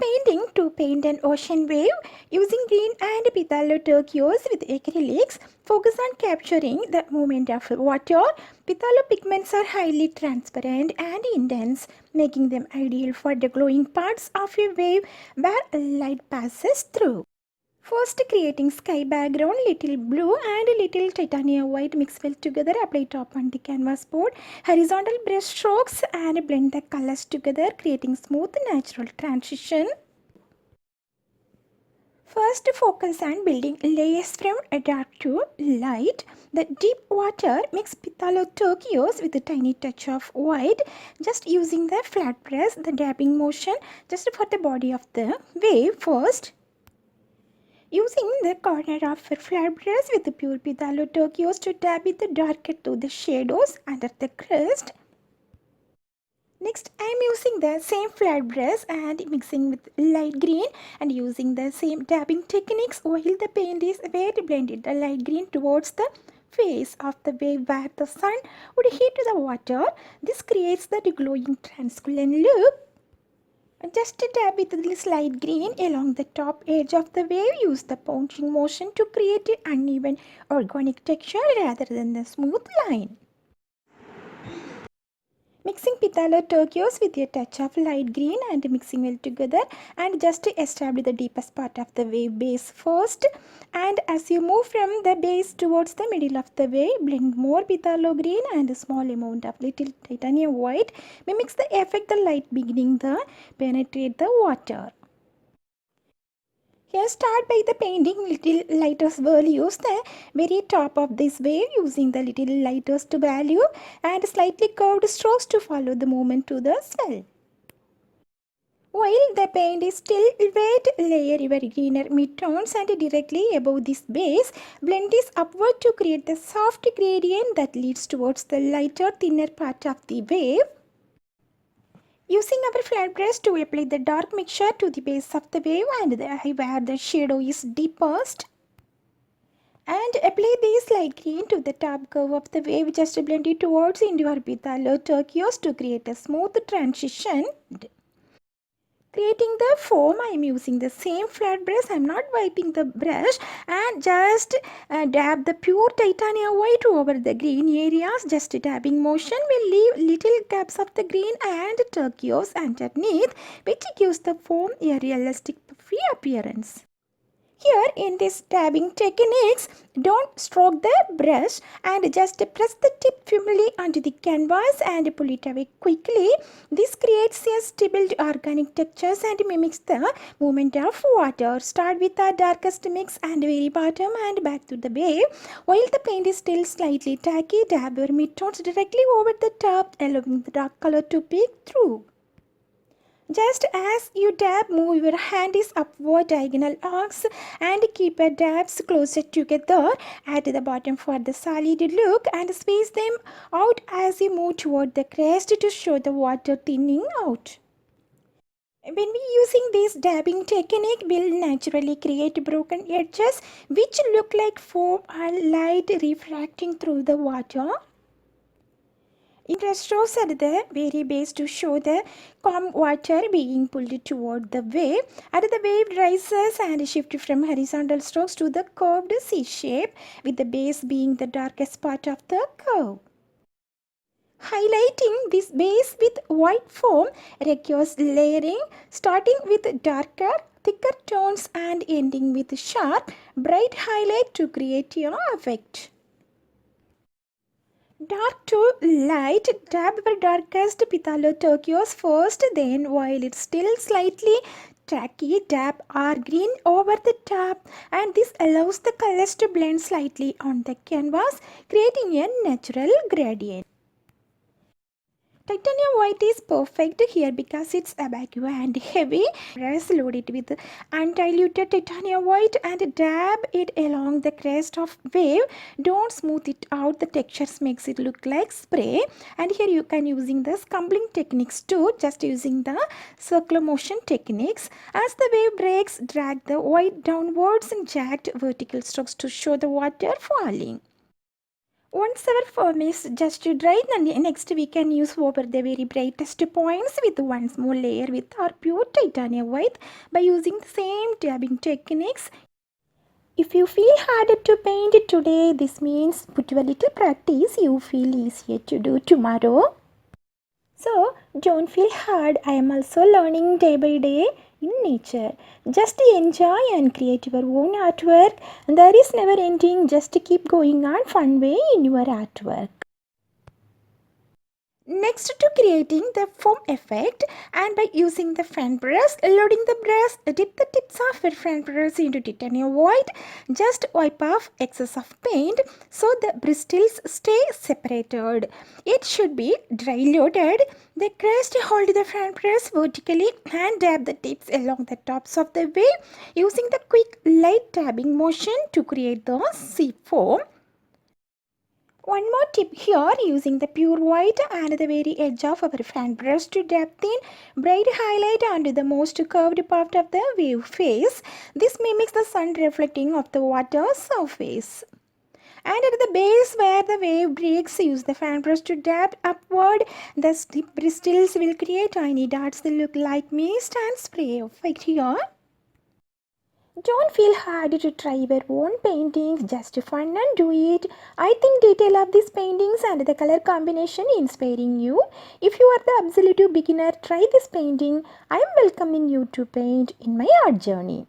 painting to paint an ocean wave using green and phthalo turquoise with acrylics. Focus on capturing the movement of water. Phthalo pigments are highly transparent and intense, making them ideal for the glowing parts of a wave where light passes through. First, creating sky background, little blue and little titanium white mix well together. Apply top on the canvas board. Horizontal brush strokes and blend the colors together, creating smooth natural transition. First, focus on building layers from dark to light. The deep water mix phthalo turquoise with a tiny touch of white. Just using the flat brush, the dabbing motion just for the body of the wave first. Using the corner of a flat brush with the pure phthalo turquoise to dab it darker to the shadows under the crest. Next, I am using the same flat brush and mixing with light green and using the same dabbing techniques while the paint is wet. Blended the light green towards the face of the wave where the sun would hit the water. This creates the glowing translucent look. Just dab with this light green along the top edge of the wave. Use the punching motion to create an uneven organic texture rather than the smooth line. Mixing phthalo turquoise with a touch of light green and mixing well together, and just establish the deepest part of the wave base first. And as you move from the base towards the middle of the wave, blend more phthalo green and a small amount of little titanium white. Mimics the effect the light beginning to penetrate the water. Here start by the painting little lighters will use the very top of this wave using the little lighters to value and slightly curved strokes to follow the movement to the swell. While the paint is still wet, layer your greener midtones and directly above this base, blend this upward to create the soft gradient that leads towards the lighter, thinner part of the wave. Using our flat brush to apply the dark mixture to the base of the wave and the eye where the shadow is deepest. And apply this light green to the top curve of the wave. Just blend it towards into your phthalo turquoise to create a smooth transition. Creating the foam, I am using the same flat brush. I am not wiping the brush and just dab the pure titanium white over the green areas. Just dabbing motion will leave little gaps of the green and turquoise underneath, which gives the foam a realistic puffy appearance. Here in this dabbing techniques, don't stroke the brush and just press the tip firmly onto the canvas and pull it away quickly. This creates a stable organic textures and mimics the movement of water. Start with the darkest mix and very bottom and back to the wave. While the paint is still slightly tacky, dab your midtones directly over the top, allowing the dark color to peek through. Just as you dab, move your hand is upward diagonal arcs and keep your dabs closer together at the bottom for the solid look and squeeze them out as you move toward the crest to show the water thinning out. When we using this dabbing technique, we'll naturally create broken edges which look like foam or light refracting through the water. Interest strokes at the very base to show the calm water being pulled toward the wave. As the wave rises and shifts from horizontal strokes to the curved C shape, with the base being the darkest part of the curve. Highlighting this base with white foam requires layering, starting with darker, thicker tones and ending with sharp, bright highlight to create your effect. Dark to light, dab your darkest phthalo turquoise first, then while it's still slightly tacky, dab R green over the top, and this allows the colors to blend slightly on the canvas, creating a natural gradient. Titanium white is perfect here because it's opaque and heavy. Press load it with undiluted titanium white and dab it along the crest of wave. Don't smooth it out. The textures makes it look like spray. And here you can using the scumbling techniques too. Just using the circular motion techniques. As the wave breaks, drag the white downwards and jagged vertical strokes to show the water falling. Once our foam is just dry, then next we can use over the very brightest points with one small layer with our pure titanium white by using the same dabbing techniques. If you feel harder to paint today, this means put a little practice, you feel easier to do tomorrow. So don't feel hard. I am also learning day by day in nature. Just enjoy and create your own artwork. And there is never ending. Just keep going on fun way in your artwork. Next to creating the foam effect, and by using the fan brush, loading the brush, dip the tips of your fan brush into titanium white, just wipe off excess of paint so the bristles stay separated. It should be dry loaded. The crest hold the fan brush vertically and dab the tips along the tops of the wave using the quick light dabbing motion to create the sea foam. One more tip here, using the pure white and the very edge of our fan brush to dab thin bright highlight onto the most curved part of the wave face. This mimics the sun reflecting off the water surface. And at the base where the wave breaks, use the fan brush to dab upward. The bristles will create tiny dots that look like mist and spray effect here. Don't feel hard to try your own paintings, just fun and do it. I think detail of these paintings and the color combination inspiring you. If you are the absolute beginner, try this painting. I am welcoming you to paint in my art journey.